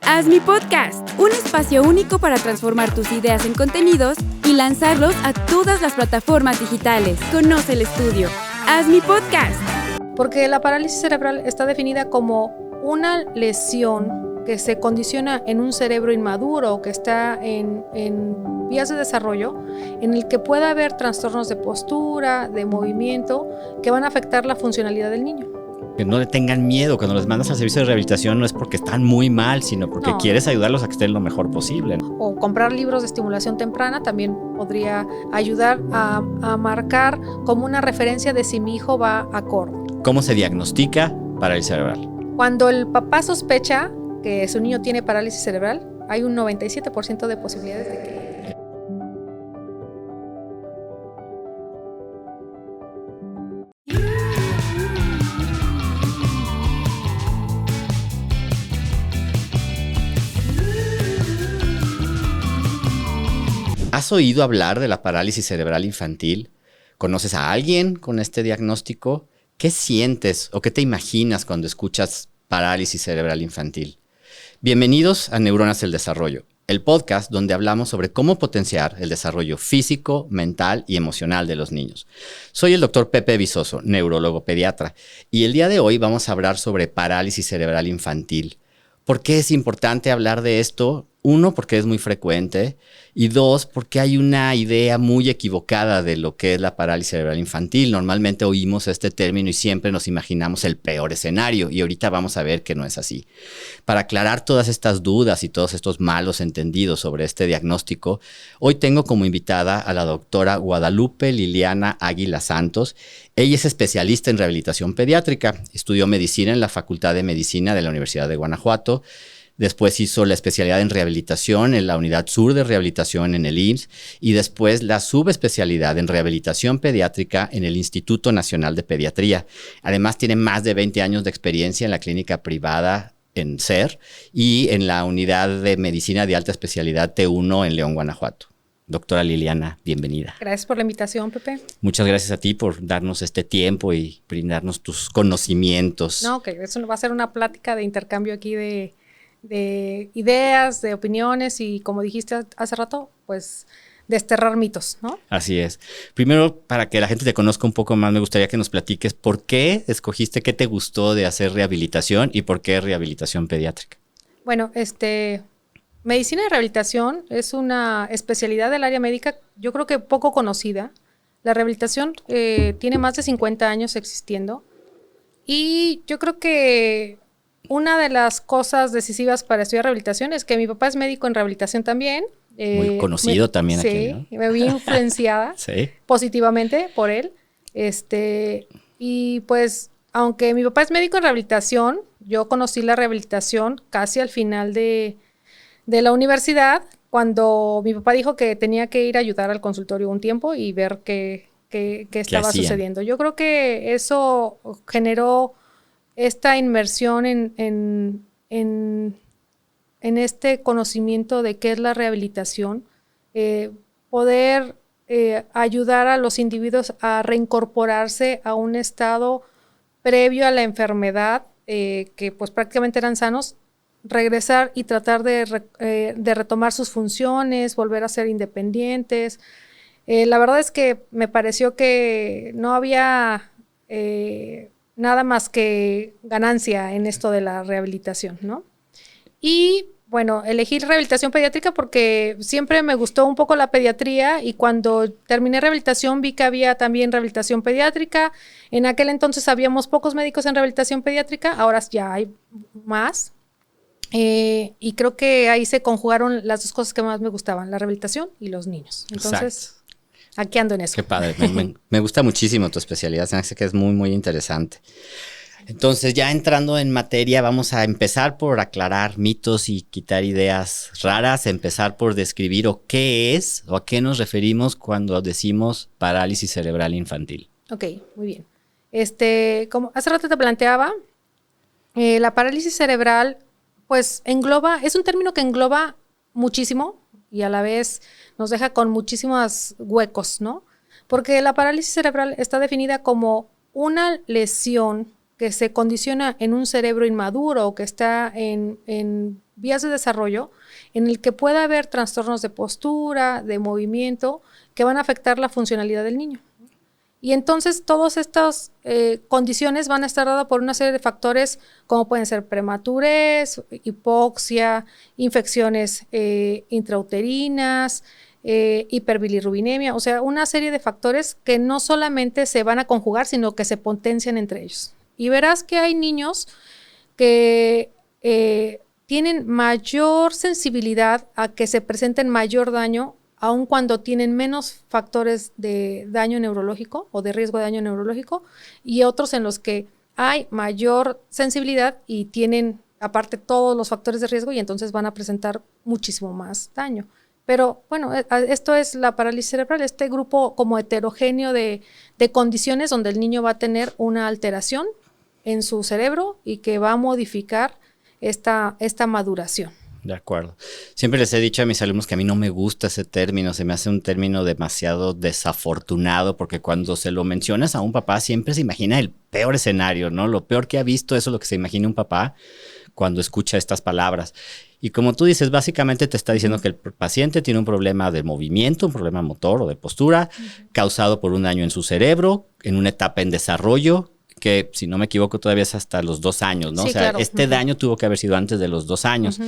Haz mi podcast, un espacio único para transformar tus ideas en contenidos y lanzarlos a todas las plataformas digitales. Conoce el estudio. Haz mi podcast. Porque la parálisis cerebral está definida como una lesión que se condiciona en un cerebro inmaduro o que está en vías de desarrollo, en el que puede haber trastornos de postura, de movimiento, que van a afectar la funcionalidad del niño. Que no le tengan miedo. Cuando los mandas al servicio de rehabilitación no es porque están muy mal, sino porque quieres ayudarlos a que estén lo mejor posible. O comprar libros de estimulación temprana también podría ayudar a marcar como una referencia de si mi hijo va acorde. ¿Cómo se diagnostica parálisis cerebral? Cuando el papá sospecha que su niño tiene parálisis cerebral, hay un 97% de posibilidades de que... ¿Has oído hablar de la parálisis cerebral infantil? ¿Conoces a alguien con este diagnóstico? ¿Qué sientes o qué te imaginas cuando escuchas parálisis cerebral infantil? Bienvenidos a Neuronas del Desarrollo, el podcast donde hablamos sobre cómo potenciar el desarrollo físico, mental y emocional de los niños. Soy el doctor Pepe Vizoso, neurólogo pediatra, y el día de hoy vamos a hablar sobre parálisis cerebral infantil. ¿Por qué es importante hablar de esto? Uno, porque es muy frecuente, y dos, porque hay una idea muy equivocada de lo que es la parálisis cerebral infantil. Normalmente oímos este término y siempre nos imaginamos el peor escenario, y ahorita vamos a ver que no es así. Para aclarar todas estas dudas y todos estos malos entendidos sobre este diagnóstico, hoy tengo como invitada a la doctora Guadalupe Liliana Águila Santos. Ella es especialista en rehabilitación pediátrica, estudió medicina en la Facultad de Medicina de la Universidad de Guanajuato. Después hizo la especialidad en rehabilitación en la Unidad Sur de Rehabilitación en el IMSS y después la subespecialidad en rehabilitación pediátrica en el Instituto Nacional de Pediatría. Además, tiene más de 20 años de experiencia en la clínica privada en SER y en la Unidad de Medicina de Alta Especialidad T1 en León, Guanajuato. Doctora Liliana, bienvenida. Gracias por la invitación, Pepe. Muchas gracias a ti por darnos este tiempo y brindarnos tus conocimientos. No, que eso va a ser una plática de intercambio aquí de ideas, de opiniones y, como dijiste hace rato, pues desterrar mitos, ¿no? Así es. Primero, para que la gente te conozca un poco más, me gustaría que nos platiques por qué escogiste, qué te gustó de hacer rehabilitación y por qué rehabilitación pediátrica. Bueno, medicina de rehabilitación es una especialidad del área médica, yo creo que poco conocida. La rehabilitación tiene más de 50 años existiendo y yo creo que una de las cosas decisivas para estudiar rehabilitación es que mi papá es médico en rehabilitación también. Muy conocido también sí, aquí, ¿no? Sí, me vi influenciada sí. Positivamente por él. Y pues, aunque mi papá es médico en rehabilitación, yo conocí la rehabilitación casi al final de la universidad, cuando mi papá dijo que tenía que ir a ayudar al consultorio un tiempo y ver qué estaba sucediendo. Yo creo que eso generó esta inmersión en este conocimiento de qué es la rehabilitación, poder ayudar a los individuos a reincorporarse a un estado previo a la enfermedad, que pues prácticamente eran sanos, regresar y tratar de retomar sus funciones, volver a ser independientes. La verdad es que me pareció que no había nada más que ganancia en esto de la rehabilitación, ¿no? Y bueno, elegí rehabilitación pediátrica porque siempre me gustó un poco la pediatría y cuando terminé rehabilitación vi que había también rehabilitación pediátrica. En aquel entonces habíamos pocos médicos en rehabilitación pediátrica, ahora ya hay más. Y creo que ahí se conjugaron las dos cosas que más me gustaban, la rehabilitación y los niños. Entonces, exacto. Aquí ando en eso. Qué padre, me gusta muchísimo tu especialidad, se me hace que es muy, muy interesante. Entonces, ya entrando en materia, vamos a empezar por aclarar mitos y quitar ideas raras, empezar por describir qué es o a qué nos referimos cuando decimos parálisis cerebral infantil. Ok, muy bien. Como hace rato te planteaba, la parálisis cerebral, pues es un término que engloba muchísimo y a la vez nos deja con muchísimos huecos, ¿no? Porque la parálisis cerebral está definida como una lesión que se condiciona en un cerebro inmaduro o que está en vías de desarrollo en el que pueda haber trastornos de postura, de movimiento, que van a afectar la funcionalidad del niño. Y entonces todas estas condiciones van a estar dadas por una serie de factores como pueden ser prematurez, hipoxia, infecciones intrauterinas, hiperbilirrubinemia, o sea, una serie de factores que no solamente se van a conjugar, sino que se potencian entre ellos. Y verás que hay niños que tienen mayor sensibilidad a que se presenten mayor daño, aun cuando tienen menos factores de daño neurológico o de riesgo de daño neurológico, y otros en los que hay mayor sensibilidad y tienen aparte todos los factores de riesgo y entonces van a presentar muchísimo más daño. Pero bueno, esto es la parálisis cerebral, este grupo como heterogéneo de condiciones donde el niño va a tener una alteración en su cerebro y que va a modificar esta maduración. De acuerdo. Siempre les he dicho a mis alumnos que a mí no me gusta ese término, se me hace un término demasiado desafortunado porque cuando se lo mencionas a un papá siempre se imagina el peor escenario, ¿no? Lo peor que ha visto, eso es lo que se imagina un papá cuando escucha estas palabras. Y como tú dices, básicamente te está diciendo que el paciente tiene un problema de movimiento, un problema motor o de postura, causado por un daño en su cerebro, en una etapa en desarrollo, que si no me equivoco todavía es hasta los 2 años, ¿no? Sí, o sea, claro. este daño tuvo que haber sido antes de los 2 años.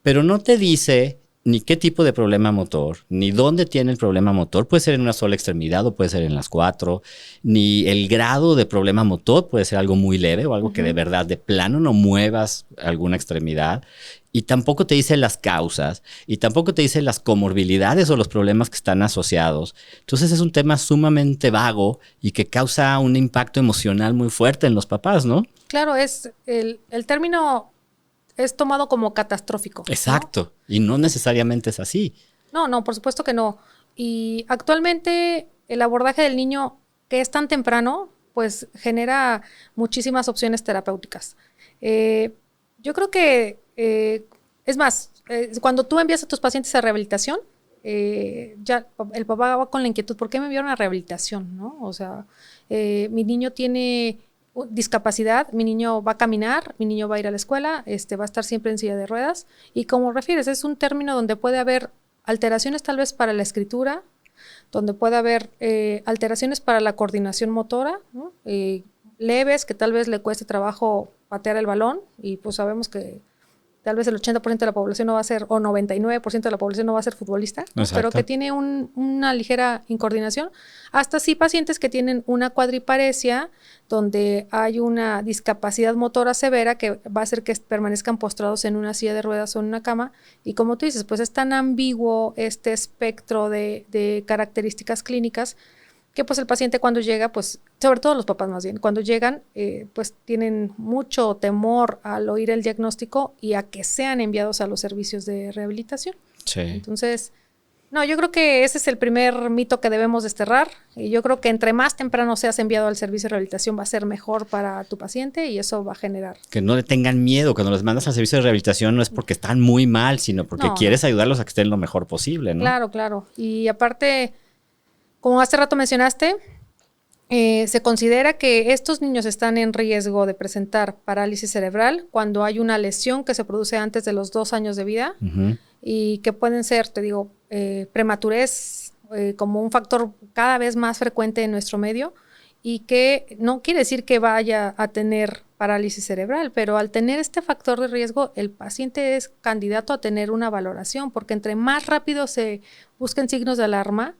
Pero no te dice ni qué tipo de problema motor, ni dónde tiene el problema motor. Puede ser en una sola extremidad o puede ser en las 4. Ni el grado de problema motor, puede ser algo muy leve o algo que de verdad de plano no muevas alguna extremidad. Y tampoco te dice las causas y tampoco te dice las comorbilidades o los problemas que están asociados. Entonces es un tema sumamente vago y que causa un impacto emocional muy fuerte en los papás, ¿no? Claro, es el término es tomado como catastrófico. Exacto. ¿No? Y no necesariamente es así. No, por supuesto que no. Y actualmente el abordaje del niño que es tan temprano, pues genera muchísimas opciones terapéuticas. Yo creo que, es más, cuando tú envías a tus pacientes a rehabilitación, ya el papá va con la inquietud, ¿por qué me enviaron a rehabilitación? ¿No? O sea, mi niño tiene discapacidad, mi niño va a caminar, mi niño va a ir a la escuela, va a estar siempre en silla de ruedas. Y como refieres, es un término donde puede haber alteraciones tal vez para la escritura, donde puede haber alteraciones para la coordinación motora, ¿no? Leves, que tal vez le cueste trabajo patear el balón, y pues sabemos que tal vez el 80% de la población no va a ser, o 99% de la población no va a ser futbolista, ¿no? Pero que tiene una ligera incoordinación. Hasta sí pacientes que tienen una cuadriparesia, donde hay una discapacidad motora severa que va a hacer que permanezcan postrados en una silla de ruedas o en una cama. Y como tú dices, pues es tan ambiguo este espectro de características clínicas que pues el paciente cuando llega, pues sobre todo los papás más bien, cuando llegan pues tienen mucho temor al oír el diagnóstico y a que sean enviados a los servicios de rehabilitación. Sí. Entonces, no, yo creo que ese es el primer mito que debemos desterrar, y yo creo que entre más temprano seas enviado al servicio de rehabilitación va a ser mejor para tu paciente y eso va a generar. Que no le tengan miedo, cuando los mandas al servicio de rehabilitación no es porque están muy mal, sino porque quieres ayudarlos a que estén lo mejor posible, ¿no? Claro. Y aparte, como hace rato mencionaste, se considera que estos niños están en riesgo de presentar parálisis cerebral cuando hay una lesión que se produce antes de los 2 años de vida y que pueden ser, te digo, prematurez como un factor cada vez más frecuente en nuestro medio, y que no quiere decir que vaya a tener parálisis cerebral, pero al tener este factor de riesgo, el paciente es candidato a tener una valoración, porque entre más rápido se busquen signos de alarma,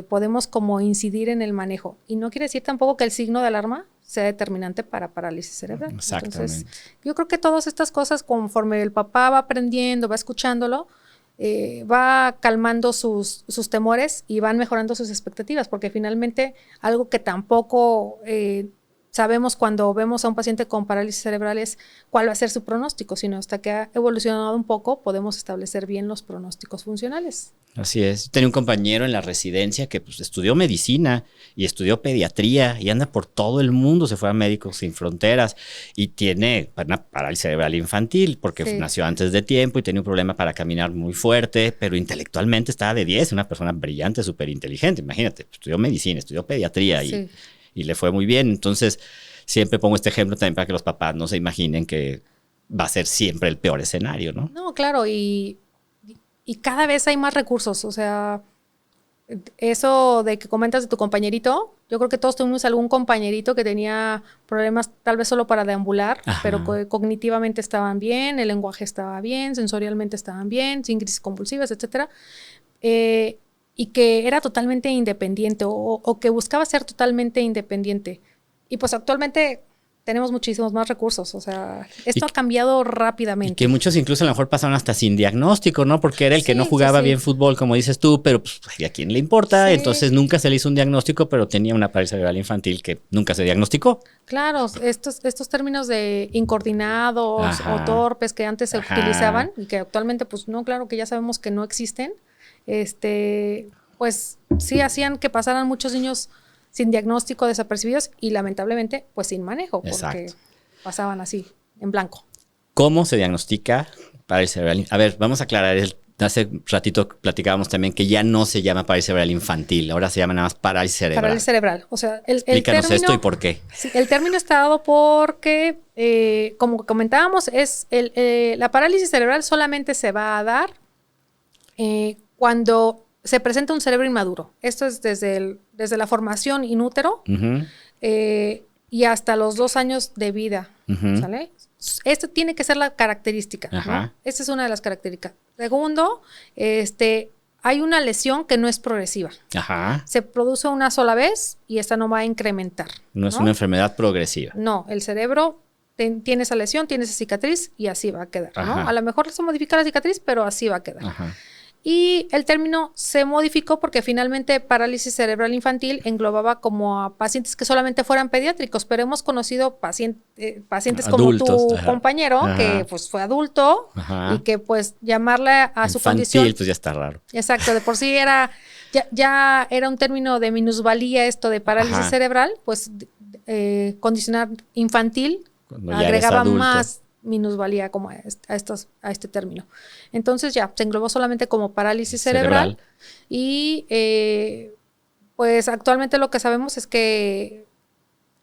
podemos como incidir en el manejo. Y no quiere decir tampoco que el signo de alarma sea determinante para parálisis cerebral. Exactamente. Entonces, yo creo que todas estas cosas, conforme el papá va aprendiendo, va escuchándolo, va calmando sus temores y van mejorando sus expectativas, porque finalmente algo que tampoco sabemos cuando vemos a un paciente con parálisis cerebral es cuál va a ser su pronóstico, sino hasta que ha evolucionado un poco podemos establecer bien los pronósticos funcionales. Así es. Tenía un compañero en la residencia que pues, estudió medicina y estudió pediatría y anda por todo el mundo, se fue a Médicos Sin Fronteras y tiene una parálisis cerebral infantil porque nació antes de tiempo y tenía un problema para caminar muy fuerte, pero intelectualmente estaba de 10, una persona brillante, súper inteligente. Imagínate, estudió medicina, estudió pediatría y le fue muy bien. Entonces, siempre pongo este ejemplo también para que los papás no se imaginen que va a ser siempre el peor escenario, ¿no? No, claro, y cada vez hay más recursos, o sea, eso de que comentas de tu compañerito, yo creo que todos tuvimos algún compañerito que tenía problemas tal vez solo para deambular, Ajá. pero cognitivamente estaban bien, el lenguaje estaba bien, sensorialmente estaban bien, sin crisis convulsivas, etcétera, y que era totalmente independiente o que buscaba ser totalmente independiente. Y pues actualmente tenemos muchísimos más recursos, o sea, esto ha cambiado rápidamente. Y que muchos incluso a lo mejor pasaron hasta sin diagnóstico, ¿no? Porque era el que no jugaba bien fútbol, como dices tú, pero pues, ¿a quién le importa? Sí. Entonces nunca se le hizo un diagnóstico, pero tenía una parálisis cerebral infantil que nunca se diagnosticó. Claro, estos términos de incoordinados o torpes que antes se utilizaban y que actualmente pues no, claro que ya sabemos que no existen, pues sí hacían que pasaran muchos niños sin diagnóstico, desapercibidos y lamentablemente pues sin manejo, porque pasaban así, en blanco. ¿Cómo se diagnostica parálisis cerebral? A ver, vamos a aclarar, hace ratito platicábamos también que ya no se llama parálisis cerebral infantil, ahora se llama nada más parálisis cerebral. Parálisis cerebral, o sea, explícanos término, esto y por qué. Sí, el término está dado porque, como comentábamos, la parálisis cerebral solamente se va a dar cuando se presenta un cerebro inmaduro. Esto es desde la formación in útero y hasta los 2 años de vida, ¿sale? Esto tiene que ser la característica, ¿no? Esta es una de las características. Segundo, hay una lesión que no es progresiva. Se produce una sola vez y esta no va a incrementar. No es una enfermedad progresiva. No, el cerebro tiene esa lesión, tiene esa cicatriz y así va a quedar, ¿no? A lo mejor se modifica la cicatriz, pero así va a quedar. Y el término se modificó porque finalmente parálisis cerebral infantil englobaba como a pacientes que solamente fueran pediátricos, pero hemos conocido pacientes como adultos, tu compañero, que pues fue adulto y que pues llamarle a su condición. Infantil, pues ya está raro. Exacto, de por sí ya era un término de minusvalía esto de parálisis cerebral, pues condicionar infantil agregaba más minusvalía como a este término. Entonces ya se englobó solamente como parálisis cerebral. Y pues actualmente lo que sabemos es que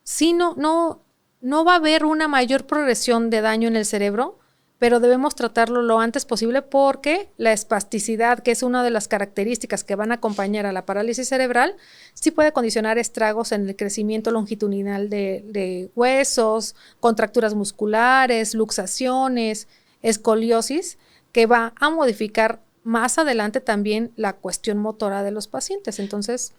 sí no va a haber una mayor progresión de daño en el cerebro, pero debemos tratarlo lo antes posible porque la espasticidad, que es una de las características que van a acompañar a la parálisis cerebral, sí puede condicionar estragos en el crecimiento longitudinal de huesos, contracturas musculares, luxaciones, escoliosis, que va a modificar más adelante también la cuestión motora de los pacientes. Entonces,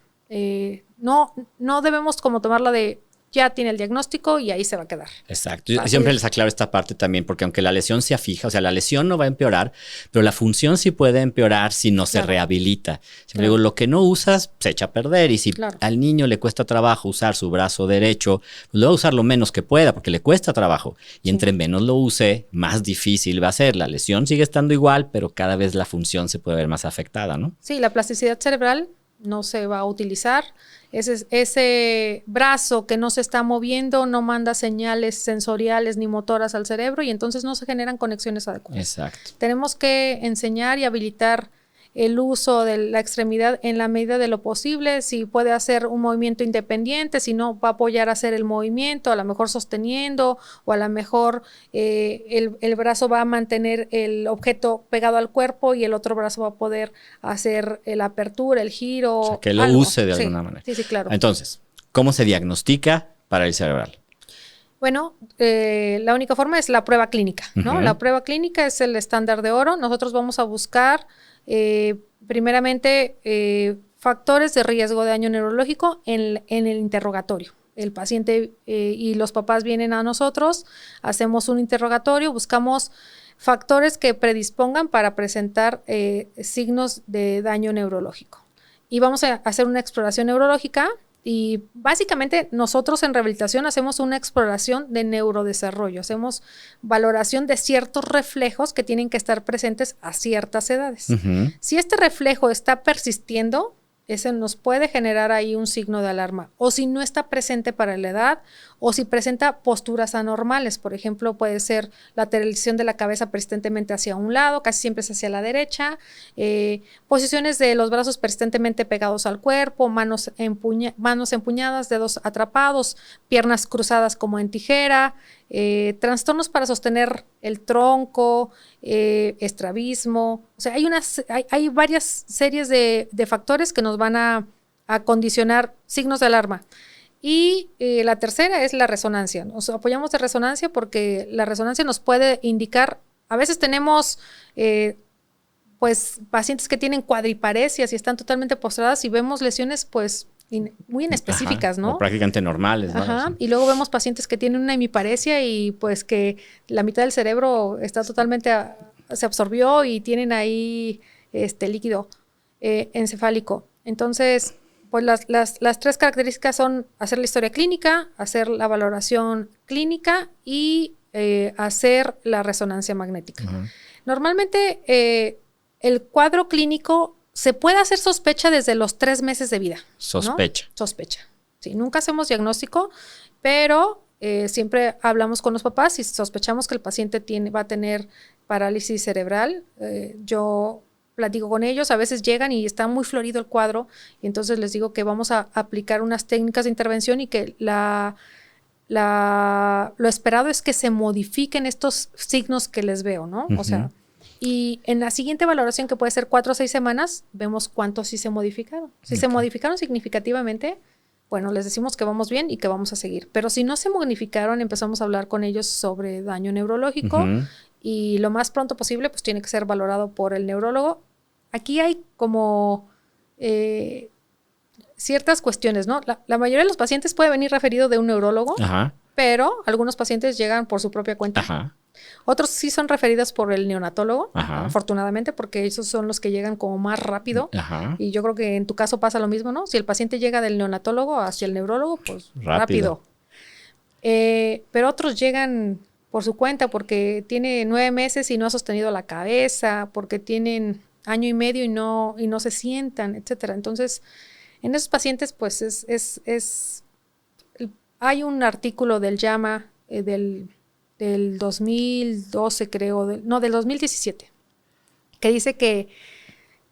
no debemos como tomarla de ya tiene el diagnóstico y ahí se va a quedar. Exacto. Yo siempre les aclaro esta parte también, porque aunque la lesión sea fija, o sea, la lesión no va a empeorar, pero la función sí puede empeorar si no se rehabilita. Siempre digo, lo que no usas se echa a perder, y si al niño le cuesta trabajo usar su brazo derecho, pues lo va a usar lo menos que pueda, porque le cuesta trabajo. Y entre menos lo use, más difícil va a ser. La lesión sigue estando igual, pero cada vez la función se puede ver más afectada, ¿no? Sí, la plasticidad cerebral no se va a utilizar. Ese brazo que no se está moviendo no manda señales sensoriales ni motoras al cerebro y entonces no se generan conexiones adecuadas. Exacto. Tenemos que enseñar y habilitar el uso de la extremidad en la medida de lo posible, si puede hacer un movimiento independiente, si no va a apoyar a hacer el movimiento, a lo mejor sosteniendo, o a lo mejor el brazo va a mantener el objeto pegado al cuerpo y el otro brazo va a poder hacer la apertura, el giro. O sea, que lo use de alguna manera. Sí, claro. Entonces, ¿cómo se diagnostica parálisis cerebral? Bueno, la única forma es la prueba clínica, ¿no? La prueba clínica es el estándar de oro. Nosotros vamos a buscar primeramente factores de riesgo de daño neurológico en el interrogatorio. El paciente y los papás vienen a nosotros, hacemos un interrogatorio, buscamos factores que predispongan para presentar signos de daño neurológico. Y vamos a hacer una exploración neurológica. Y básicamente nosotros en rehabilitación hacemos una exploración de neurodesarrollo, hacemos valoración de ciertos reflejos que tienen que estar presentes a ciertas edades. Si este reflejo está persistiendo, ese nos puede generar ahí un signo de alarma. O si no está presente para la edad, o si presenta posturas anormales. Por ejemplo, puede ser lateralización de la cabeza persistentemente hacia un lado, casi siempre es hacia la derecha, posiciones de los brazos persistentemente pegados al cuerpo, manos empuñadas, dedos atrapados, piernas cruzadas como en tijera, trastornos para sostener el tronco, estrabismo. O sea, hay varias series de factores que nos van a condicionar signos de alarma. Y la tercera es la resonancia. Nos apoyamos de resonancia porque la resonancia nos puede indicar, a veces tenemos pues pacientes que tienen cuadriparesias y están totalmente postradas y vemos lesiones pues muy inespecíficas, Ajá, ¿no? O prácticamente normales, ¿no? Ajá. Sí. Y luego vemos pacientes que tienen una hemiparesia y pues que la mitad del cerebro está totalmente, se absorbió y tienen ahí líquido encefálico. Entonces, pues las tres características son hacer la historia clínica, hacer la valoración clínica y hacer la resonancia magnética. Ajá. Normalmente el cuadro clínico se puede hacer sospecha desde los 3 meses de vida. Sospecha. ¿No? Sospecha. Sí, nunca hacemos diagnóstico, pero siempre hablamos con los papás y sospechamos que el paciente va a tener parálisis cerebral. Yo platico con ellos, a veces llegan y está muy florido el cuadro y entonces les digo que vamos a aplicar unas técnicas de intervención y que lo esperado es que se modifiquen estos signos que les veo, ¿no? Uh-huh. O sea, y en la siguiente valoración, que puede ser 4 o 6 semanas, vemos cuántos sí se modificaron. Si se modificaron significativamente, bueno, les decimos que vamos bien y que vamos a seguir. Pero si no se modificaron, empezamos a hablar con ellos sobre daño neurológico Uh-huh. y lo más pronto posible, pues tiene que ser valorado por el neurólogo. Aquí hay como ciertas cuestiones, ¿no? La mayoría de los pacientes puede venir referido de un neurólogo, Ajá. pero algunos pacientes llegan por su propia cuenta. Ajá. Otros sí son referidos por el neonatólogo, Ajá. afortunadamente, porque esos son los que llegan como más rápido. Ajá. Y yo creo que en tu caso pasa lo mismo, ¿no? Si el paciente llega del neonatólogo hacia el neurólogo, pues rápido. Pero otros llegan por su cuenta porque tiene 9 meses y no ha sostenido la cabeza, porque tienen año y medio y no se sientan, etcétera. Entonces, en esos pacientes, pues hay un artículo del JAMA del 2012, creo, del 2017, que dice que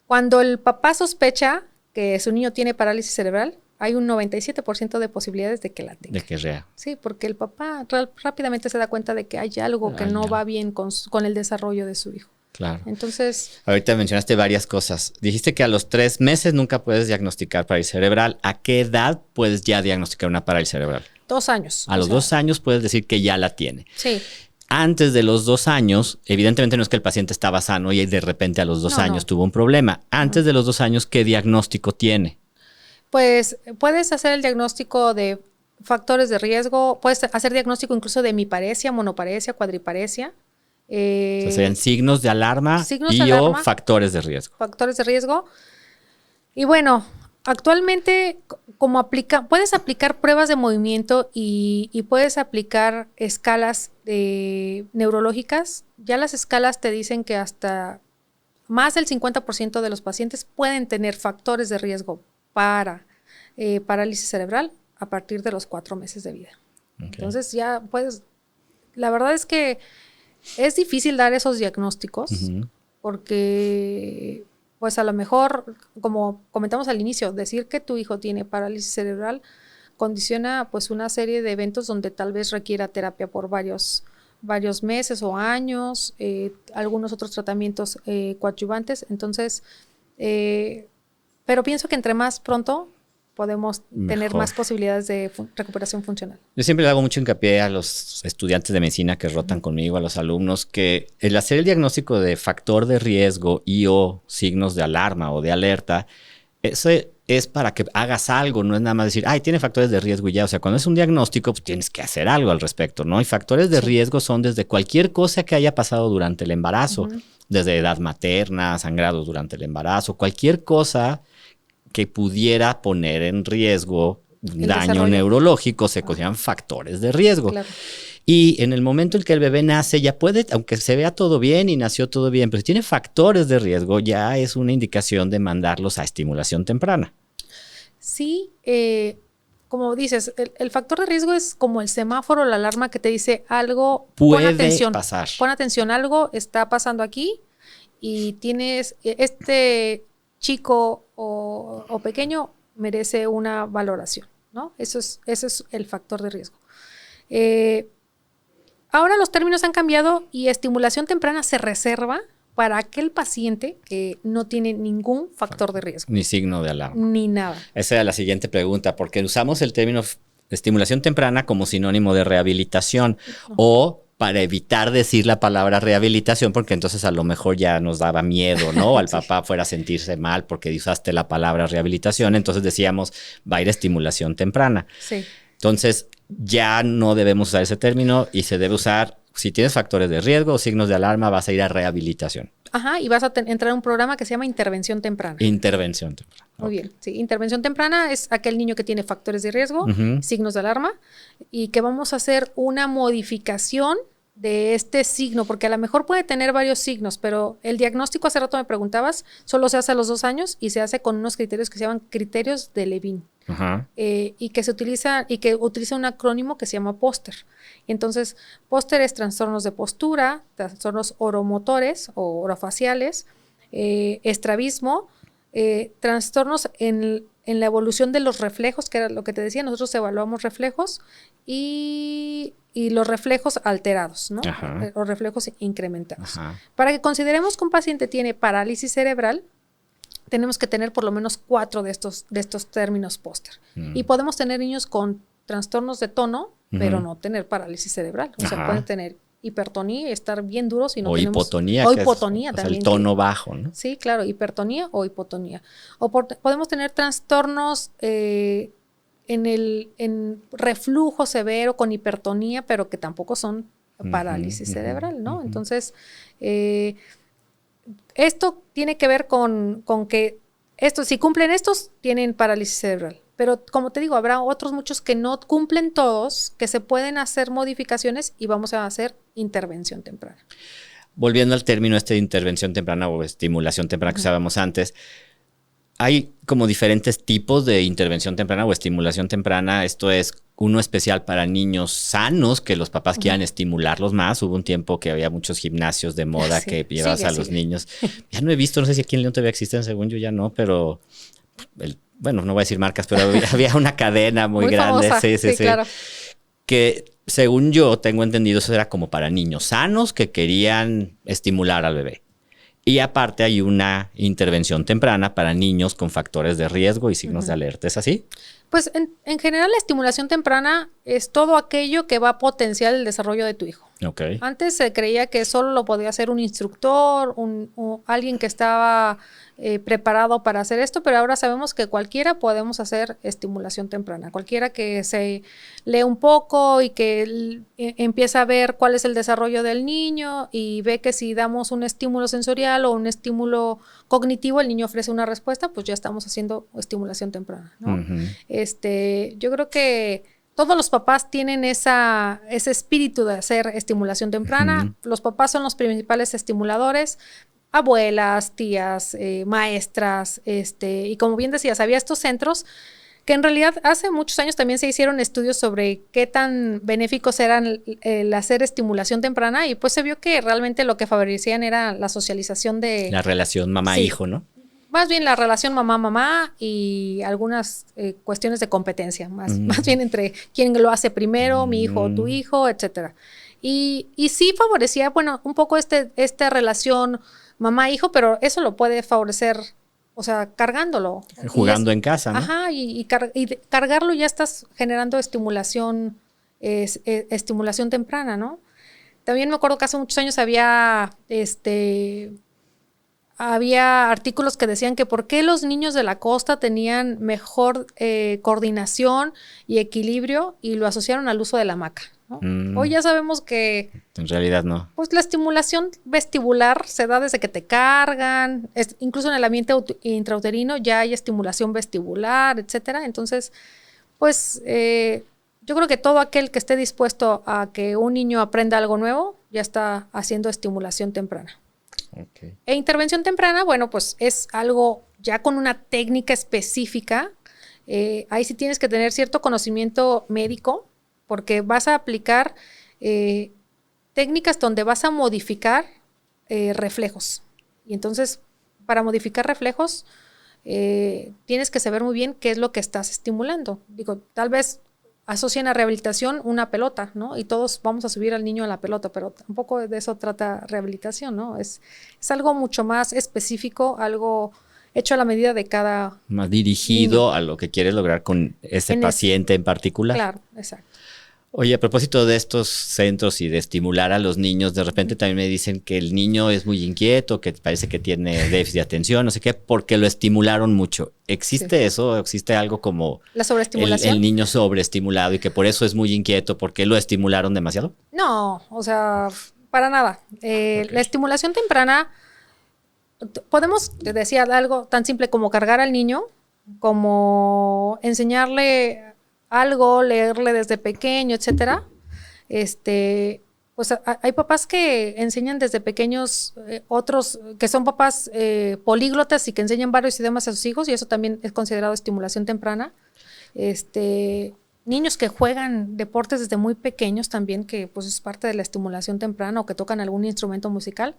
cuando el papá sospecha que su niño tiene parálisis cerebral, hay un 97% de posibilidades de que la tenga. De que rea. Sí, porque el papá rápidamente se da cuenta de que hay algo que no va bien con el desarrollo de su hijo. Claro. Entonces, ahorita mencionaste varias cosas. Dijiste que a los 3 meses nunca puedes diagnosticar parálisis cerebral. ¿A qué edad puedes ya diagnosticar una parálisis cerebral? 2 años. A los 2 años puedes decir que ya la tiene. Sí. Antes de los 2 años, evidentemente no es que el paciente estaba sano y de repente a los 2 años tuvo un problema. Antes de los 2 años, ¿qué diagnóstico tiene? Pues puedes hacer el diagnóstico de factores de riesgo, puedes hacer diagnóstico incluso de hemiparesia, monoparesia, cuadriparesia. O sea, serían signos de alarma o factores de riesgo. Factores de riesgo. Y bueno, actualmente puedes aplicar pruebas de movimiento y puedes aplicar escalas neurológicas. Ya las escalas te dicen que hasta más del 50% de los pacientes pueden tener factores de riesgo para parálisis cerebral a partir de los 4 meses de vida. Okay. Entonces ya puedes, la verdad es que es difícil dar esos diagnósticos porque pues a lo mejor, como comentamos al inicio, decir que tu hijo tiene parálisis cerebral condiciona pues una serie de eventos donde tal vez requiera terapia por varios meses o años, algunos otros tratamientos coadyuvantes. Entonces, pero pienso que entre más pronto podemos tener más posibilidades de recuperación funcional. Yo siempre le hago mucho hincapié a los estudiantes de medicina que rotan conmigo, a los alumnos, que el hacer el diagnóstico de factor de riesgo o signos de alarma o de alerta, eso es para que hagas algo, no es nada más decir, ay, tiene factores de riesgo y ya. O sea, cuando es un diagnóstico, pues tienes que hacer algo al respecto, ¿no? Y factores de riesgo son desde cualquier cosa que haya pasado durante el embarazo, desde edad materna, sangrados durante el embarazo, cualquier cosa que pudiera poner en riesgo daño neurológico, se consideran factores de riesgo. Claro. Y en el momento en que el bebé nace, ya puede, aunque se vea todo bien y nació todo bien, pero si tiene factores de riesgo, ya es una indicación de mandarlos a estimulación temprana. Sí, como dices, el factor de riesgo es como el semáforo, la alarma que te dice algo, puede pasar. Pon atención, algo está pasando aquí y tienes este chico o pequeño merece una valoración, ¿no? Ese es el factor de riesgo. ahora los términos han cambiado y estimulación temprana se reserva para aquel paciente que no tiene ningún factor de riesgo. Ni signo de alarma. Ni nada. Esa era la siguiente pregunta, porque usamos el término estimulación temprana como sinónimo de rehabilitación o para evitar decir la palabra rehabilitación, porque entonces a lo mejor ya nos daba miedo, ¿no? Al papá fuera a sentirse mal porque usaste la palabra rehabilitación, entonces decíamos, va a ir estimulación temprana. Sí. Entonces, ya no debemos usar ese término y se debe usar, si tienes factores de riesgo o signos de alarma, vas a ir a rehabilitación. Ajá, y vas a entrar a un programa que se llama intervención temprana. Intervención temprana. Muy bien, sí. Intervención temprana es aquel niño que tiene factores de riesgo, signos de alarma, y que vamos a hacer una modificación de este signo, porque a lo mejor puede tener varios signos, pero el diagnóstico, hace rato me preguntabas, solo se hace a los 2 años y se hace con unos criterios que se llaman criterios de Levine. Y que utiliza un acrónimo que se llama póster. Entonces, póster es trastornos de postura, trastornos oromotores o orofaciales, estrabismo, trastornos en la evolución de los reflejos, que era lo que te decía, nosotros evaluamos reflejos y los reflejos alterados, ¿no? Los reflejos incrementados. Para que consideremos que un paciente tiene parálisis cerebral, tenemos que tener por lo menos 4 de estos términos póster. Y podemos tener niños con trastornos de tono, pero no tener parálisis cerebral. O sea, pueden tener hipertonía y estar bien duros y no tenemos... Hipotonía. O hipotonía también. O sea, el tono bajo, ¿no? Sí, claro, hipertonía o hipotonía. O podemos tener trastornos en reflujo severo con hipertonía, pero que tampoco son parálisis cerebral, ¿no? Entonces, esto tiene que ver con que si cumplen estos, tienen parálisis cerebral. Pero como te digo, habrá otros muchos que no cumplen todos, que se pueden hacer modificaciones y vamos a hacer intervención temprana. Volviendo al término de intervención temprana o estimulación temprana que usábamos antes, hay como diferentes tipos de intervención temprana o estimulación temprana. Esto es uno especial para niños sanos, que los papás quieran estimularlos más. Hubo un tiempo que había muchos gimnasios de moda que llevabas a los niños. Ya no he visto, no sé si aquí en León todavía existen, según yo ya no, pero bueno, no voy a decir marcas, pero había una cadena muy grande. Famosa. Sí, claro. Que según yo tengo entendido, eso era como para niños sanos que querían estimular al bebé. Y aparte hay una intervención temprana para niños con factores de riesgo y signos de alerta. ¿Es así? Pues en general la estimulación temprana es todo aquello que va a potenciar el desarrollo de tu hijo. Antes se creía que solo lo podía hacer un instructor, o alguien que estaba preparado para hacer esto, pero ahora sabemos que cualquiera podemos hacer estimulación temprana. Cualquiera que se lee un poco y que empieza a ver cuál es el desarrollo del niño y ve que si damos un estímulo sensorial o un estímulo cognitivo, el niño ofrece una respuesta, pues ya estamos haciendo estimulación temprana, ¿no? Yo creo que todos los papás tienen ese espíritu de hacer estimulación temprana. Los papás son los principales estimuladores, abuelas, tías, maestras, y como bien decías, había estos centros que en realidad hace muchos años también se hicieron estudios sobre qué tan benéficos eran el hacer estimulación temprana y pues se vio que realmente lo que favorecían era la socialización de... La relación mamá-hijo, ¿no? Más bien la relación mamá-mamá y algunas cuestiones de competencia, más bien entre quién lo hace primero, mi hijo o tu hijo, etcétera. Y sí favorecía, bueno, un poco esta relación mamá-hijo, pero eso lo puede favorecer, o sea, cargándolo. Jugando en casa, ¿no? Ajá, y cargarlo ya estás generando estimulación temprana, ¿no? También me acuerdo que hace muchos años había artículos que decían que por qué los niños de la costa tenían mejor coordinación y equilibrio y lo asociaron al uso de la hamaca, ¿no? Hoy ya sabemos que... En realidad no. Pues la estimulación vestibular se da desde que te cargan, incluso en el ambiente intrauterino ya hay estimulación vestibular, etcétera. Entonces, pues yo creo que todo aquel que esté dispuesto a que un niño aprenda algo nuevo ya está haciendo estimulación temprana. E intervención temprana, bueno, pues es algo ya con una técnica específica. Ahí sí tienes que tener cierto conocimiento médico porque vas a aplicar técnicas donde vas a modificar reflejos. Y entonces, para modificar reflejos, tienes que saber muy bien qué es lo que estás estimulando. Digo, tal vez asocian a rehabilitación una pelota, ¿no? Y todos vamos a subir al niño a la pelota, pero tampoco de eso trata rehabilitación, ¿no? Es algo mucho más específico, algo hecho a la medida de cada Más dirigido niño. a lo que quieres lograr con ese En paciente en particular. Claro, exacto. Oye, a propósito de estos centros y de estimular a los niños, de repente también me dicen que el niño es muy inquieto, que parece que tiene déficit de atención, no sé qué, porque lo estimularon mucho. ¿Existe eso? ¿Existe algo como ¿La sobreestimulación? el niño sobreestimulado y que por eso es muy inquieto, porque lo estimularon demasiado? No, o sea, para nada. Ok. La estimulación temprana, podemos decir algo tan simple como cargar al niño, como enseñarle algo, leerle desde pequeño, etcétera. Pues hay papás que enseñan desde pequeños, otros que son papás políglotas y que enseñan varios idiomas a sus hijos, y eso también es considerado estimulación temprana. Niños que juegan deportes desde muy pequeños también, que pues es parte de la estimulación temprana, o que tocan algún instrumento musical.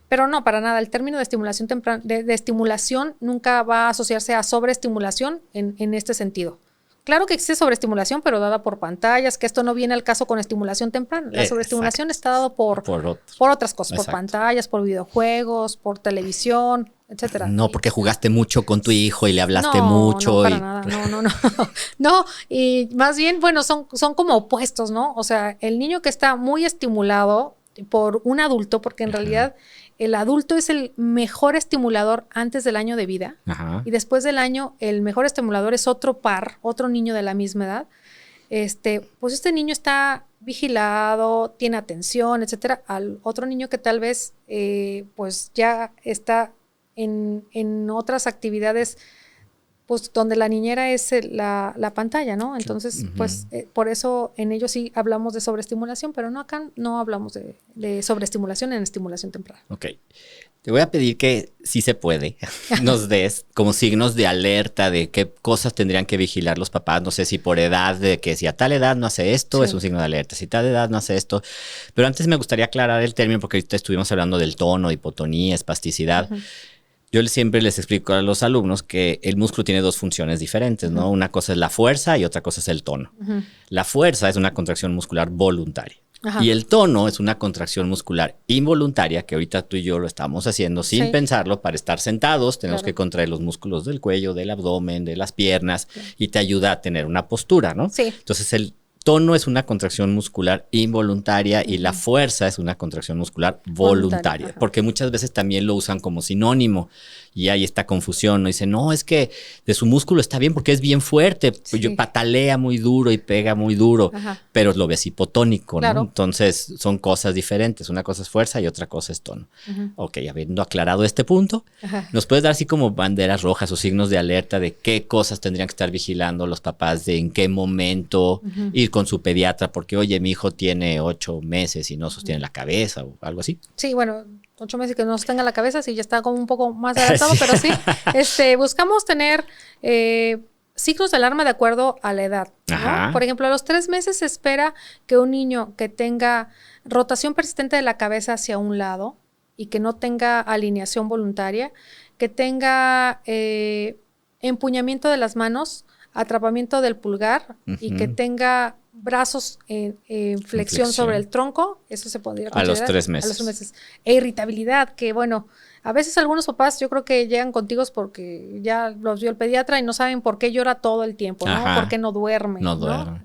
Pero no, para nada. El término de estimulación temprana, de estimulación nunca va a asociarse a sobreestimulación en este sentido. Claro que existe sobreestimulación, pero dada por pantallas, que esto no viene al caso con estimulación temprana. La sobreestimulación está dado por otras cosas, Exacto. por pantallas, por videojuegos, por televisión, etcétera. No, porque jugaste mucho con tu hijo y le hablaste No, mucho. no, para nada, no. No, y más bien, bueno, son como opuestos, ¿no? O sea, el niño que está muy estimulado por un adulto, porque en realidad el adulto es el mejor estimulador antes del año de vida. Ajá. Y después del año, el mejor estimulador es otro niño de la misma edad. Pues este niño está vigilado, tiene atención, etcétera, al otro niño que tal vez pues ya está en otras actividades, pues donde la niñera es la pantalla, ¿no? Entonces, pues por eso en ellos sí hablamos de sobreestimulación, pero no, acá no hablamos de sobreestimulación en estimulación temprana. Ok. Te voy a pedir que, si se puede, nos des como signos de alerta de qué cosas tendrían que vigilar los papás. No sé si por edad, de que si a tal edad no hace esto, es un signo de alerta. Si a tal edad no hace esto. Pero antes me gustaría aclarar el término, porque ahorita estuvimos hablando del tono, hipotonía, espasticidad. Yo siempre les explico a los alumnos que el músculo tiene dos funciones diferentes, ¿no? Una cosa es la fuerza y otra cosa es el tono. La fuerza es una contracción muscular voluntaria. Ajá. Y el tono es una contracción muscular involuntaria, que ahorita tú y yo lo estamos haciendo sin pensarlo. Para estar sentados tenemos que contraer los músculos del cuello, del abdomen, de las piernas, y te ayuda a tener una postura, ¿no? Sí. Entonces el tono es una contracción muscular involuntaria y la fuerza es una contracción muscular voluntaria, porque muchas veces también lo usan como sinónimo y hay esta confusión, ¿no? Dicen, no, es que de su músculo está bien porque es bien fuerte, patalea muy duro y pega muy duro, pero lo ves hipotónico, ¿no? Entonces son cosas diferentes, una cosa es fuerza y otra cosa es tono. Ok, habiendo aclarado este punto, ¿nos puedes dar así como banderas rojas o signos de alerta de qué cosas tendrían que estar vigilando los papás, de en qué momento ir con su pediatra, porque oye, mi hijo tiene 8 meses y no sostiene la cabeza o algo así? Sí, bueno, 8 meses que no sostenga la cabeza, sí, ya está como un poco más adelantado, pero sí, buscamos tener signos de alarma de acuerdo a la edad, ¿no? Por ejemplo, a los 3 meses se espera que un niño que tenga rotación persistente de la cabeza hacia un lado y que no tenga alineación voluntaria, que tenga empuñamiento de las manos, atrapamiento del pulgar y que tenga brazos en flexión sobre el tronco, eso se podría considerar. A los 3 meses. A los 3 meses. E irritabilidad, que bueno, a veces algunos papás yo creo que llegan contigo porque ya los vio el pediatra y no saben por qué llora todo el tiempo, ¿no? Por qué no duerme. No duerme.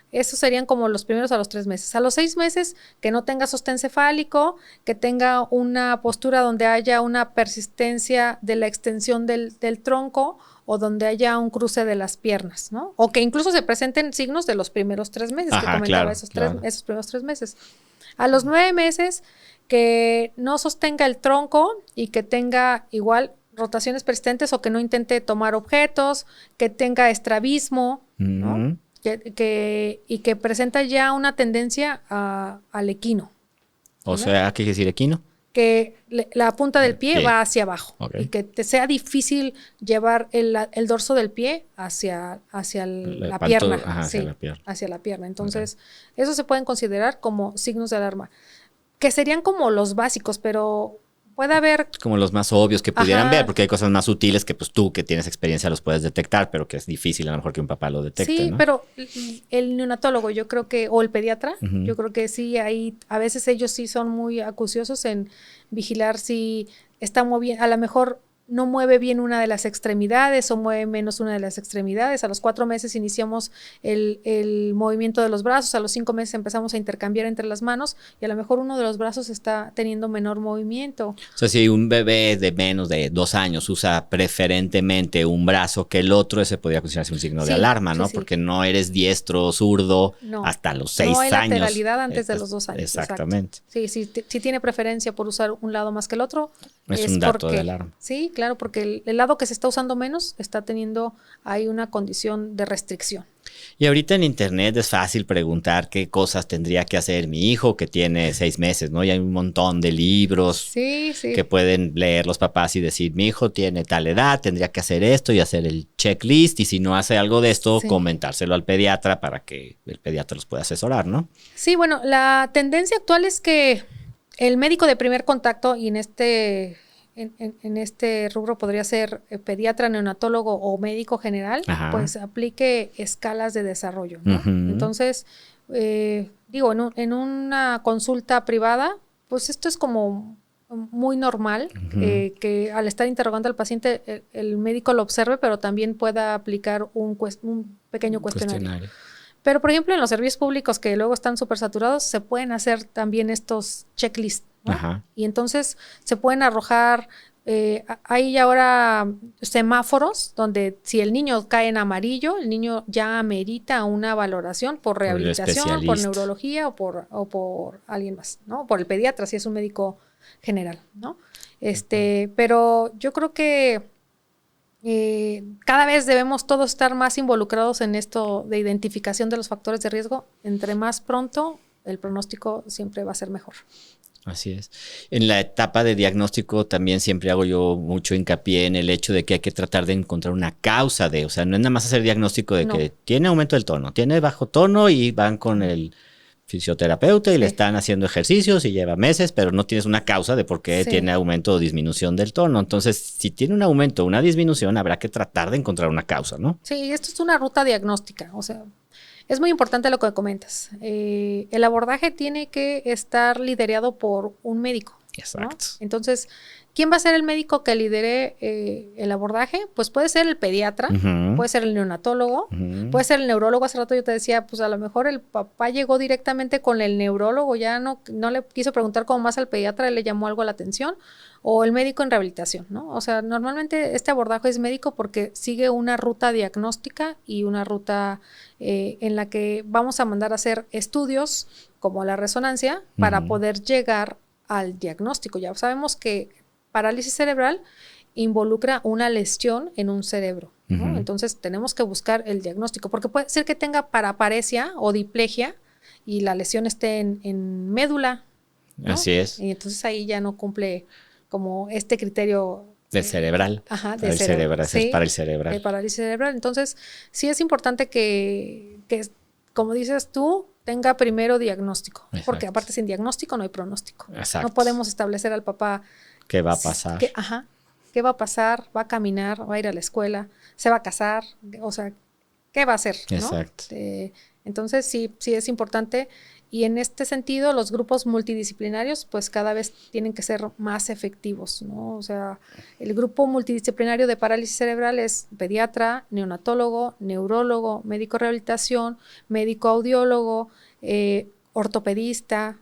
Esos serían como los primeros a los 3 meses. A los 6 meses, que no tenga sostén cefálico, que tenga una postura donde haya una persistencia de la extensión del tronco, o donde haya un cruce de las piernas, ¿no? O que incluso se presenten signos de los primeros 3 meses, que comentaba esos primeros 3 meses. A los 9 meses, que no sostenga el tronco y que tenga igual rotaciones persistentes, o que no intente tomar objetos, que tenga estrabismo, ¿no? Y que presenta ya una tendencia al equino. O sea, ¿qué quiere decir equino? Que la punta del pie va hacia abajo y que te sea difícil llevar el dorso del pie hacia la pierna. Hacia la pierna. Entonces, eso se pueden considerar como signos de alarma, que serían como los básicos, pero puede haber... Como los más obvios que pudieran Ajá. ver, porque hay cosas más sutiles que pues tú que tienes experiencia los puedes detectar, pero que es difícil a lo mejor que un papá lo detecte, Sí, ¿no? pero el neonatólogo yo creo que, o el pediatra, Ujú. yo creo que sí, ahí a veces ellos sí son muy acuciosos en vigilar si está moviendo, a lo mejor no mueve bien una de las extremidades o mueve menos una de las extremidades. A los 4 meses iniciamos el movimiento de los brazos, a los 5 meses empezamos a intercambiar entre las manos y a lo mejor uno de los brazos está teniendo menor movimiento. O sea, si un bebé de menos de 2 años usa preferentemente un brazo que el otro, ese podría considerarse un signo de Sí, alarma, sí, ¿no? sí. Porque no eres diestro o zurdo No. hasta los 6 No hay años. lateralidad antes de los 2 años. Exactamente. Exacto. Sí, si tiene preferencia por usar un lado más que el otro, Es un dato de alarma. Sí, claro, porque el lado que se está usando menos está teniendo ahí una condición de restricción. Y ahorita en internet es fácil preguntar qué cosas tendría que hacer mi hijo que tiene 6 meses, ¿no? Y hay un montón de libros Sí, sí. que pueden leer los papás y decir, mi hijo tiene tal edad, tendría que hacer esto y hacer el checklist. Y si no hace algo de esto, Sí. comentárselo al pediatra para que el pediatra los pueda asesorar, ¿no? Sí, bueno, la tendencia actual es que el médico de primer contacto, y en este rubro podría ser pediatra, neonatólogo o médico general, Ajá. pues aplique escalas de desarrollo, ¿no? Ujú. Entonces, digo, en una consulta privada, pues esto es como muy normal, Ujú. que al estar interrogando al paciente, el médico lo observe, pero también pueda aplicar un pequeño cuestionario. Pero, por ejemplo, en los servicios públicos que luego están súper saturados, se pueden hacer también estos checklists, ¿no? Ajá. Y entonces se pueden arrojar, hay ahora semáforos donde si el niño cae en amarillo, el niño ya amerita una valoración por rehabilitación, por especialista. neurología o por alguien más, ¿no? Por el pediatra, si es un médico general, ¿no? Pero yo creo que cada vez debemos todos estar más involucrados en esto de identificación de los factores de riesgo. Entre más pronto, el pronóstico siempre va a ser mejor. Así es. En la etapa de diagnóstico también siempre hago yo mucho hincapié en el hecho de que hay que tratar de encontrar una causa de, o sea, no es nada más hacer diagnóstico de que tiene aumento del tono, tiene bajo tono y van con el fisioterapeuta y le están haciendo ejercicios y lleva meses, pero no tienes una causa de por qué tiene aumento o disminución del tono. Entonces, si tiene un aumento o una disminución, habrá que tratar de encontrar una causa, ¿no? Sí, esto es una ruta diagnóstica, o sea, es muy importante lo que comentas. El abordaje tiene que estar liderado por un médico. Exacto. ¿No? Entonces, ¿quién va a ser el médico que lidere el abordaje? Pues puede ser el pediatra, puede ser el neonatólogo, puede ser el neurólogo. Hace rato yo te decía, pues a lo mejor el papá llegó directamente con el neurólogo, ya no le quiso preguntar como más al pediatra, le llamó algo la atención, o el médico en rehabilitación, ¿no? O sea, normalmente este abordaje es médico porque sigue una ruta diagnóstica y una ruta en la que vamos a mandar a hacer estudios como la resonancia para poder llegar al diagnóstico. Ya sabemos que parálisis cerebral involucra una lesión en un cerebro, ¿no? Entonces tenemos que buscar el diagnóstico, porque puede ser que tenga paraparesia o diplegia y la lesión esté en médula, ¿no? Así es. Y entonces ahí ya no cumple como este criterio de cerebral. Ajá, de cerebral. Sí, es para el cerebral. De parálisis cerebral. Entonces, sí es importante que, como dices tú, tenga primero diagnóstico. Exacto. Porque aparte sin diagnóstico no hay pronóstico. Exacto. No podemos establecer al papá qué va a pasar. ¿Qué va a pasar? ¿Va a caminar? ¿Va a ir a la escuela? ¿Se va a casar? O sea, ¿qué va a hacer? Exacto. ¿No? Entonces, sí es importante. Y en este sentido, los grupos multidisciplinarios, pues cada vez tienen que ser más efectivos, ¿no? O sea, el grupo multidisciplinario de parálisis cerebral es pediatra, neonatólogo, neurólogo, médico de rehabilitación, médico audiólogo, ortopedista,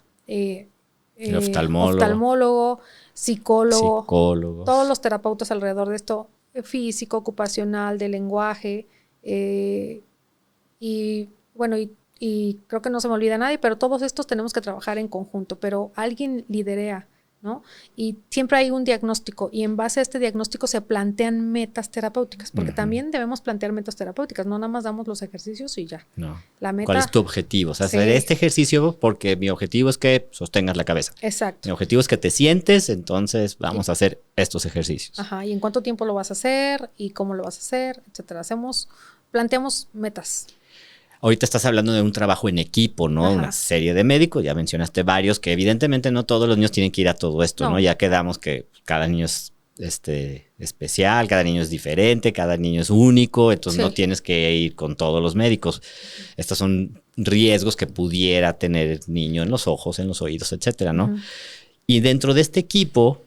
oftalmólogo, psicólogo, todos los terapeutas alrededor de esto, físico, ocupacional, de lenguaje, y bueno, y creo que no se me olvida nadie, pero todos estos tenemos que trabajar en conjunto, pero alguien liderea, ¿no? Y siempre hay un diagnóstico y en base a este diagnóstico se plantean metas terapéuticas, porque también debemos plantear metas terapéuticas, no nada más damos los ejercicios y ya. No. La meta, ¿cuál es tu objetivo? O sea, hacer este ejercicio porque mi objetivo es que sostengas la cabeza. Exacto. Mi objetivo es que te sientes, entonces vamos a hacer estos ejercicios. Ajá, y en cuánto tiempo lo vas a hacer y cómo lo vas a hacer, etcétera. Planteamos metas. Ahorita estás hablando de un trabajo en equipo, ¿no? Ajá. Una serie de médicos, ya mencionaste varios, que evidentemente no todos los niños tienen que ir a todo esto, ¿no? Ya quedamos que cada niño es especial, cada niño es diferente, cada niño es único, entonces no tienes que ir con todos los médicos. Estos son riesgos que pudiera tener el niño en los ojos, en los oídos, etcétera, ¿no? Y dentro de este equipo,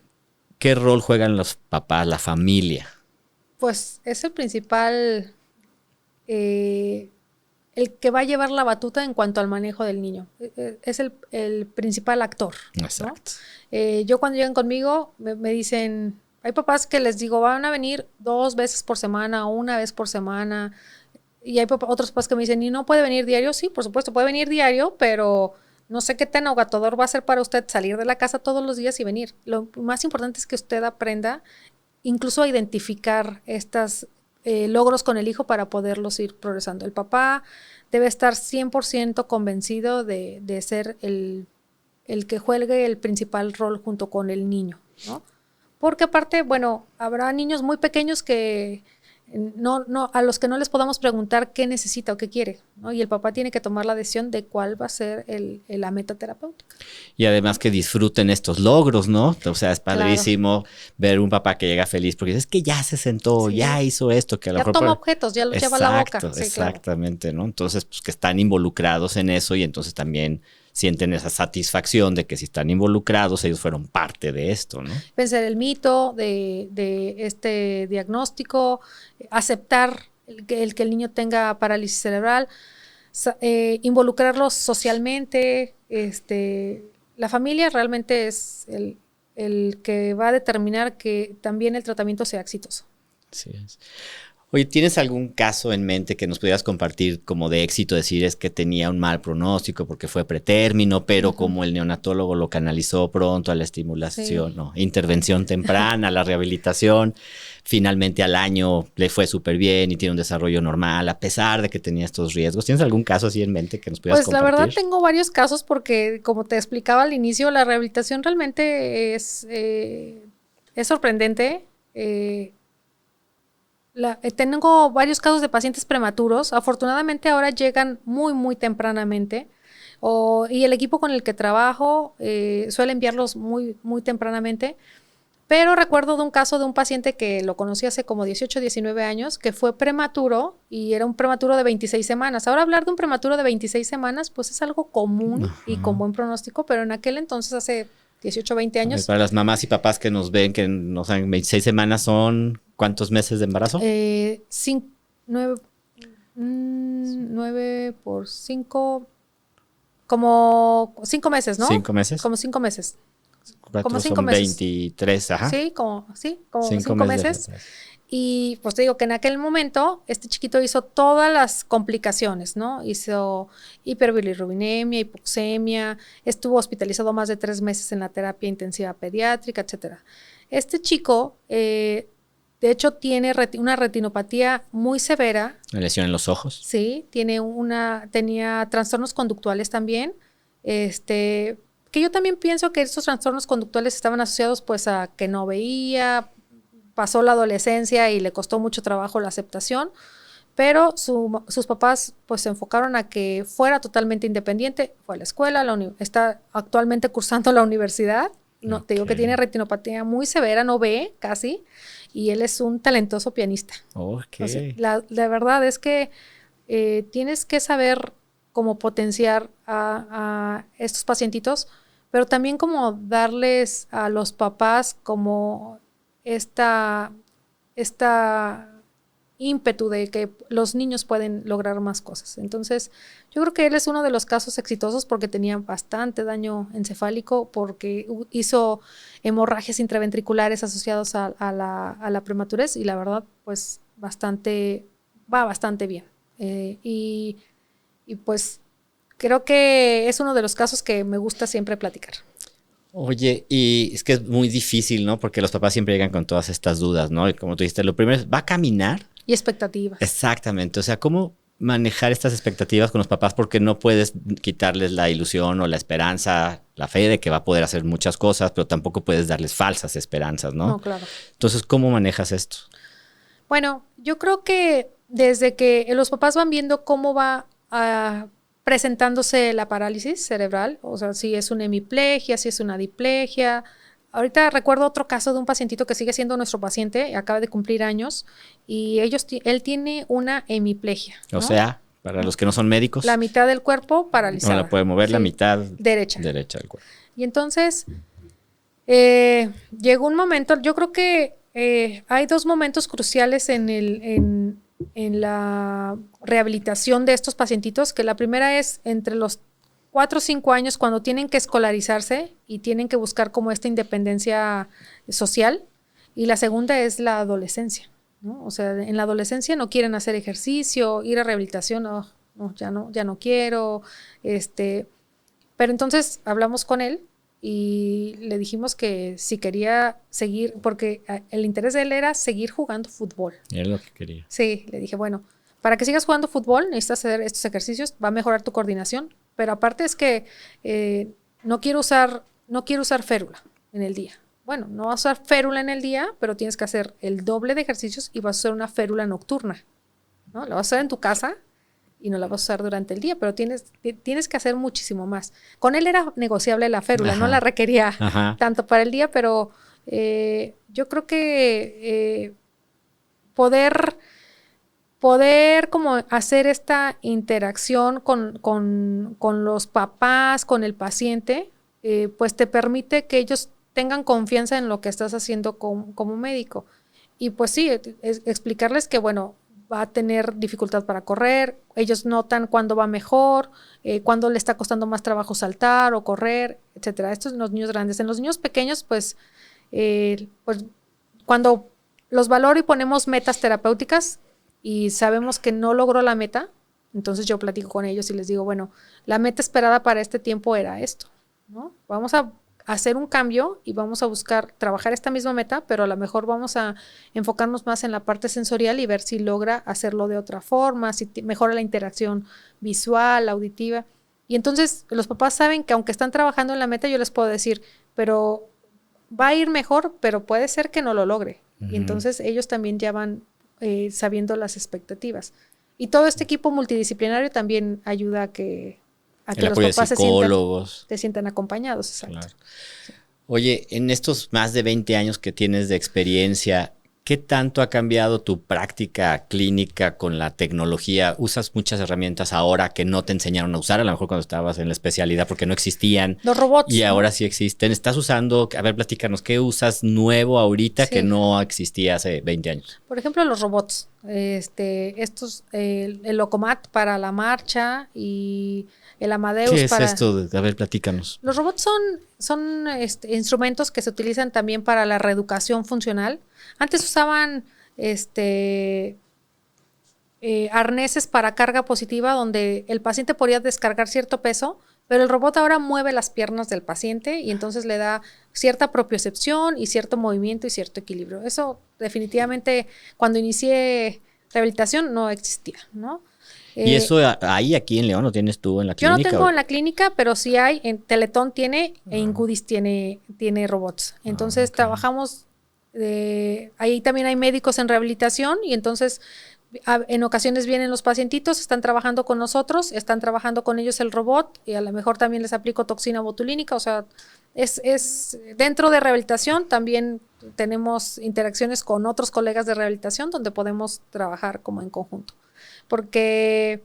¿qué rol juegan los papás, la familia? Pues es el principal, el que va a llevar la batuta en cuanto al manejo del niño. Es el principal actor, ¿no? Exacto. Yo cuando llegan conmigo me dicen, hay papás que les digo, van a venir 2 veces por semana, 1 vez por semana. Y hay otros papás que me dicen, ¿y no puede venir diario? Sí, por supuesto, puede venir diario, pero no sé qué tan agotador va a ser para usted salir de la casa todos los días y venir. Lo más importante es que usted aprenda incluso a identificar estos logros con el hijo para poderlos ir progresando. El papá debe estar 100% convencido de ser el que juegue el principal rol junto con el niño, ¿no? Porque aparte, bueno, habrá niños muy pequeños que a los que no les podamos preguntar qué necesita o qué quiere, ¿no? Y el papá tiene que tomar la decisión de cuál va a ser la meta terapéutica. Y además que disfruten estos logros, ¿no? O sea, es padrísimo ver un papá que llega feliz porque es que ya se sentó, ya hizo esto, que a lo mejor... Ya toma objetos, ya los lleva a la boca. Sí, exactamente, claro. ¿No? Entonces, pues que están involucrados en eso y entonces también sienten esa satisfacción de que si están involucrados, ellos fueron parte de esto, ¿no? Vencer el mito de este diagnóstico, aceptar que el niño tenga parálisis cerebral, involucrarlos socialmente. La familia realmente es el que va a determinar que también el tratamiento sea exitoso. Sí es. Oye, ¿tienes algún caso en mente que nos pudieras compartir como de éxito? Decir es que tenía un mal pronóstico porque fue pretérmino, pero como el neonatólogo lo canalizó pronto a la estimulación, ¿no? Intervención temprana, la rehabilitación, finalmente al año le fue súper bien y tiene un desarrollo normal a pesar de que tenía estos riesgos. ¿Tienes algún caso así en mente que nos pudieras compartir? Pues la verdad tengo varios casos porque, como te explicaba al inicio, la rehabilitación realmente es sorprendente. Tengo varios casos de pacientes prematuros. Afortunadamente ahora llegan muy, muy tempranamente. Y el equipo con el que trabajo suele enviarlos muy, muy tempranamente. Pero recuerdo de un caso de un paciente que lo conocí hace como 18, 19 años, que fue prematuro y era un prematuro de 26 semanas. Ahora hablar de un prematuro de 26 semanas, pues es algo común y con buen pronóstico, pero en aquel entonces hace 18, 20 años. Para las mamás y papás que nos ven, que no saben, 26 semanas son ¿cuántos meses de embarazo? 9 por 5, como 5 meses, ¿no? 5 meses. Como 5 meses. 4 como 5 son meses. 23, ajá. Sí, como 5 meses. meses. Y pues te digo que en aquel momento este chiquito hizo todas las complicaciones, ¿no? Hizo hiperbilirrubinemia, hipoxemia, estuvo hospitalizado más de 3 meses en la terapia intensiva pediátrica, etcétera. Este chico, de hecho, tiene una retinopatía muy severa. ¿Una lesión en los ojos? Sí, tenía trastornos conductuales también, que yo también pienso que estos trastornos conductuales estaban asociados pues a que no veía, pasó la adolescencia y le costó mucho trabajo la aceptación, pero sus papás pues se enfocaron a que fuera totalmente independiente, fue a la escuela, está actualmente cursando la universidad, te digo que tiene retinopatía muy severa, no ve casi, y él es un talentoso pianista. Okay. O sea, la verdad es que tienes que saber cómo potenciar a estos pacientitos, pero también como darles a los papás como esta ímpetu de que los niños pueden lograr más cosas. Entonces, yo creo que él es uno de los casos exitosos porque tenía bastante daño encefálico, porque hizo hemorragias intraventriculares asociadas a la prematurez y la verdad, pues va bastante bien. Y pues creo que es uno de los casos que me gusta siempre platicar. Oye, y es que es muy difícil, ¿no? Porque los papás siempre llegan con todas estas dudas, ¿no? Y como tú dijiste, lo primero es, ¿va a caminar? Y expectativas. Exactamente. O sea, ¿cómo manejar estas expectativas con los papás? Porque no puedes quitarles la ilusión o la esperanza, la fe de que va a poder hacer muchas cosas, pero tampoco puedes darles falsas esperanzas, ¿no? No, claro. Entonces, ¿cómo manejas esto? Bueno, yo creo que desde que los papás van viendo cómo va presentándose la parálisis cerebral, o sea, si es una hemiplegia, si es una diplegia. Ahorita recuerdo otro caso de un pacientito que sigue siendo nuestro paciente, acaba de cumplir años, y él tiene una hemiplegia, ¿no? O sea, para los que no son médicos. La mitad del cuerpo paralizada. No la puede mover, sí. La mitad derecha del cuerpo. Y entonces llegó un momento, yo creo que hay dos momentos cruciales en la rehabilitación de estos pacientitos, que la primera es entre los 4 o 5 años, cuando tienen que escolarizarse y tienen que buscar como esta independencia social, y la segunda es la adolescencia, ¿no? O sea, en la adolescencia no quieren hacer ejercicio, ir a rehabilitación, ya no quiero, pero entonces hablamos con él y le dijimos que si quería seguir, porque el interés de él era seguir jugando fútbol. Era lo que quería. Sí, le dije, bueno, para que sigas jugando fútbol necesitas hacer estos ejercicios, va a mejorar tu coordinación, pero aparte es que no quiero usar férula en el día. Bueno, no vas a usar férula en el día, pero tienes que hacer el doble de ejercicios y vas a usar una férula nocturna, ¿no? La vas a usar en tu casa y no la vas a usar durante el día, pero tienes que hacer muchísimo más. Con él era negociable la férula, no la requería tanto para el día, pero yo creo que poder como hacer esta interacción con los papás, con el paciente, pues te permite que ellos tengan confianza en lo que estás haciendo como médico. Y pues sí, explicarles que, bueno, va a tener dificultad para correr, ellos notan cuándo va mejor, cuándo le está costando más trabajo saltar o correr, etcétera. Esto es en los niños grandes. En los niños pequeños, pues cuando los valoro y ponemos metas terapéuticas y sabemos que no logró la meta, entonces yo platico con ellos y les digo, bueno, la meta esperada para este tiempo era esto, ¿no? Vamos a hacer un cambio y vamos a buscar trabajar esta misma meta, pero a lo mejor vamos a enfocarnos más en la parte sensorial y ver si logra hacerlo de otra forma, si mejora la interacción visual, auditiva. Y entonces los papás saben que aunque están trabajando en la meta, yo les puedo decir, pero va a ir mejor, pero puede ser que no lo logre. Y entonces ellos también ya van sabiendo las expectativas. Y todo este equipo multidisciplinario también ayuda a que los papás se sientan acompañados. Exacto. Claro. Sí. Oye, en estos más de 20 años que tienes de experiencia, ¿qué tanto ha cambiado tu práctica clínica con la tecnología? ¿Usas muchas herramientas ahora que no te enseñaron a usar? A lo mejor cuando estabas en la especialidad porque no existían. Los robots. Y ahora sí existen. ¿Estás usando? A ver, platícanos, ¿qué usas nuevo ahorita que no existía hace 20 años? Por ejemplo, los robots. Estos, el Locomat para la marcha y el Amadeus. ¿Qué es esto? A ver, platícanos. Los robots son instrumentos que se utilizan también para la reeducación funcional. Antes usaban arneses para carga positiva donde el paciente podía descargar cierto peso, pero el robot ahora mueve las piernas del paciente y entonces le da cierta propiocepción y cierto movimiento y cierto equilibrio. Eso definitivamente cuando inicié rehabilitación no existía, ¿no? ¿Y eso hay aquí en León o tienes tú en la clínica? Yo no tengo en la clínica, pero sí hay. En Teletón tiene, en Goodies tiene robots. Entonces trabajamos, ahí también hay médicos en rehabilitación y entonces en ocasiones vienen los pacientitos, están trabajando con nosotros, están trabajando con ellos el robot y a lo mejor también les aplico toxina botulínica. O sea, es dentro de rehabilitación también tenemos interacciones con otros colegas de rehabilitación donde podemos trabajar como en conjunto. Porque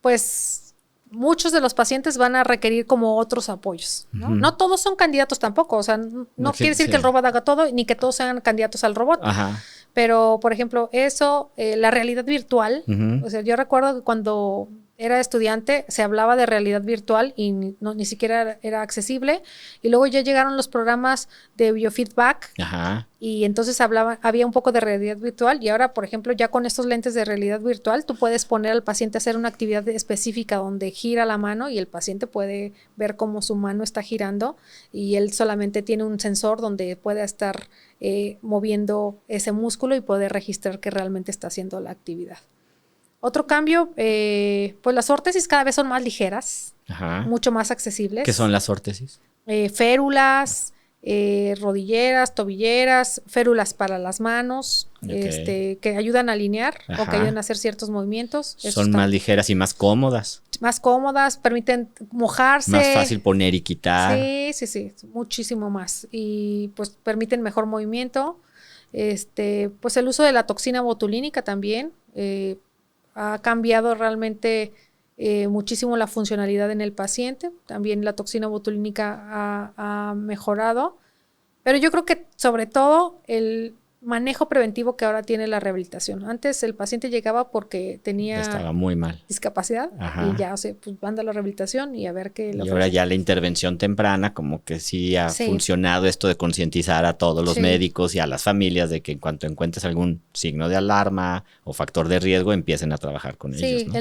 pues muchos de los pacientes van a requerir como otros apoyos, ¿no? No todos son candidatos tampoco, o sea, no quiere decir que el robot haga todo ni que todos sean candidatos al robot. Pero, por ejemplo, la realidad virtual, o sea, yo recuerdo que cuando era estudiante se hablaba de realidad virtual y ni siquiera era accesible, y luego ya llegaron los programas de biofeedback y entonces había un poco de realidad virtual y ahora, por ejemplo, ya con estos lentes de realidad virtual tú puedes poner al paciente a hacer una actividad específica donde gira la mano y el paciente puede ver cómo su mano está girando y él solamente tiene un sensor donde puede estar moviendo ese músculo y poder registrar que realmente está haciendo la actividad. Otro cambio, pues las órtesis cada vez son más ligeras, mucho más accesibles. ¿Qué son las órtesis? Férulas, rodilleras, tobilleras, férulas para las manos, que ayudan a alinear o que ayudan a hacer ciertos movimientos. Son más ligeras y más cómodas. Más cómodas, permiten mojarse. Más fácil poner y quitar. Sí, muchísimo más. Y pues permiten mejor movimiento. Pues el uso de la toxina botulínica también ha cambiado realmente muchísimo la funcionalidad en el paciente. También la toxina botulínica ha mejorado. Pero yo creo que sobre todo el manejo preventivo que ahora tiene la rehabilitación. Antes el paciente llegaba porque estaba muy mal, discapacidad. Ajá. Y ya, pues manda la rehabilitación y a ver qué. Y ahora ya la intervención temprana, como que sí ha funcionado esto de concientizar a todos los médicos y a las familias de que en cuanto encuentres algún signo de alarma o factor de riesgo, empiecen a trabajar con ellos, ¿no?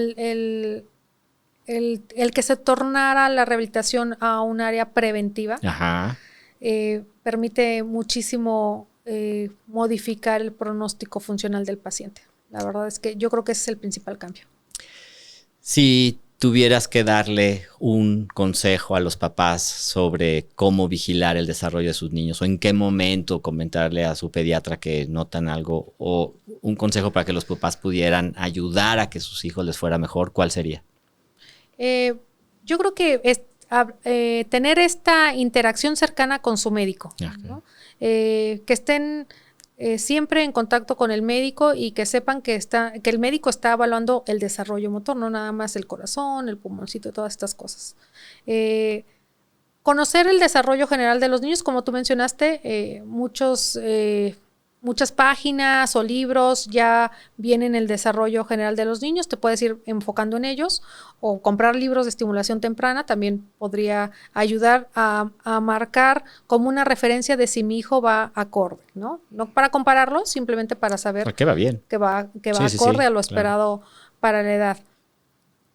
El que se tornara la rehabilitación a un área preventiva permite muchísimo modificar el pronóstico funcional del paciente. La verdad es que yo creo que ese es el principal cambio. Si tuvieras que darle un consejo a los papás sobre cómo vigilar el desarrollo de sus niños o en qué momento comentarle a su pediatra que notan algo o un consejo para que los papás pudieran ayudar a que sus hijos les fuera mejor, ¿cuál sería? Yo creo que tener esta interacción cercana con su médico, ¿no? Que estén siempre en contacto con el médico y que sepan que el médico está evaluando el desarrollo motor, no nada más el corazón, el pulmoncito, todas estas cosas. Conocer el desarrollo general de los niños, como tú mencionaste, muchas páginas o libros ya vienen el desarrollo general de los niños, te puedes ir enfocando en ellos o comprar libros de estimulación temprana también podría ayudar a marcar como una referencia de si mi hijo va acorde, ¿no? No para compararlo, simplemente para saber que va bien, que va acorde a lo esperado para la edad.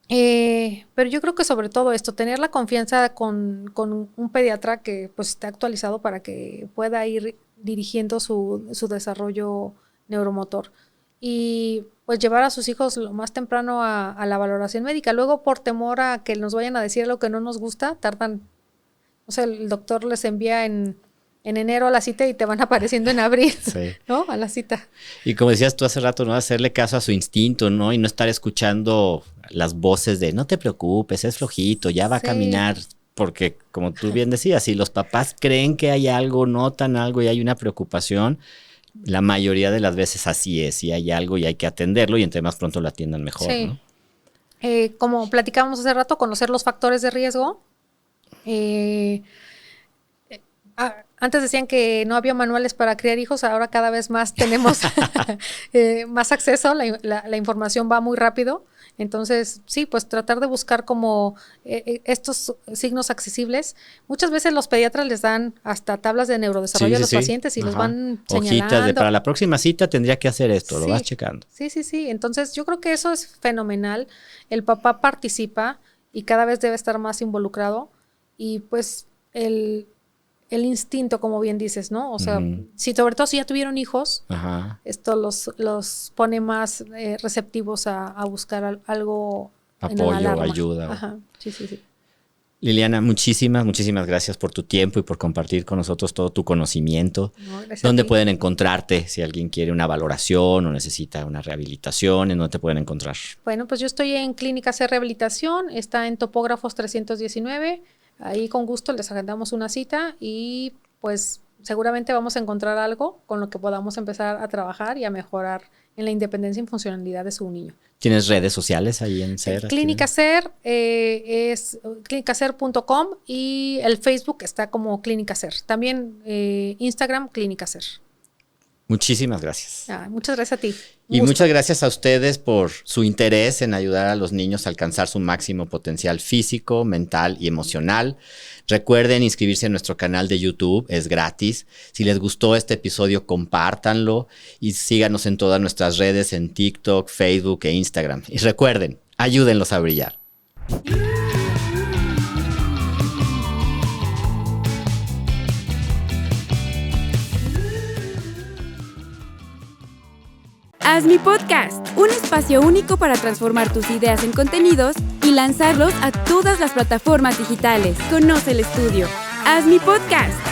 Pero yo creo que sobre todo esto, tener la confianza con un pediatra que pues esté actualizado para que pueda ir dirigiendo su desarrollo neuromotor y pues llevar a sus hijos lo más temprano a la valoración médica. Luego por temor a que nos vayan a decir algo que no nos gusta, tardan, o sea, el doctor les envía en enero a la cita y te van apareciendo en abril, ¿no? A la cita. Y como decías tú hace rato, ¿no? Hacerle caso a su instinto, ¿no? Y no estar escuchando las voces de no te preocupes, es flojito, ya va a caminar. Porque, como tú bien decías, si los papás creen que hay algo, notan algo y hay una preocupación, la mayoría de las veces así es. Si hay algo y hay que atenderlo y entre más pronto lo atiendan mejor, ¿no? Como platicábamos hace rato, conocer los factores de riesgo. Antes decían que no había manuales para criar hijos, ahora cada vez más tenemos más acceso, la información va muy rápido. Entonces, sí, pues tratar de buscar como estos signos accesibles. Muchas veces los pediatras les dan hasta tablas de neurodesarrollo a los pacientes y los van señalando. Hojitas de para la próxima cita tendría que hacer esto, lo vas checando. Sí. Entonces, yo creo que eso es fenomenal. El papá participa y cada vez debe estar más involucrado. Y pues el instinto, como bien dices, ¿no? O sea, sobre todo si ya tuvieron hijos, esto los pone más receptivos a buscar algo, apoyo, ayuda. Sí. Liliana, muchísimas gracias por tu tiempo y por compartir con nosotros todo tu conocimiento. ¿Dónde pueden encontrarte si alguien quiere una valoración o necesita una rehabilitación? ¿En dónde te pueden encontrar? Bueno, pues yo estoy en Clínica C Rehabilitación, está en Topógrafos 319. Ahí con gusto les agendamos una cita y pues seguramente vamos a encontrar algo con lo que podamos empezar a trabajar y a mejorar en la independencia y funcionalidad de su niño. ¿Tienes redes sociales ahí en CER? Clínica CER es clinicacer.com y el Facebook está como Clínica CER. También Instagram, Clínica CER. Muchísimas gracias. Muchas gracias a ti. Y muchas gracias a ustedes por su interés en ayudar a los niños a alcanzar su máximo potencial físico, mental y emocional. Recuerden inscribirse en nuestro canal de YouTube, es gratis. Si les gustó este episodio, compártanlo y síganos en todas nuestras redes, en TikTok, Facebook e Instagram. Y recuerden, ayúdenlos a brillar. Haz mi podcast, un espacio único para transformar tus ideas en contenidos y lanzarlos a todas las plataformas digitales. Conoce el estudio. Haz mi podcast.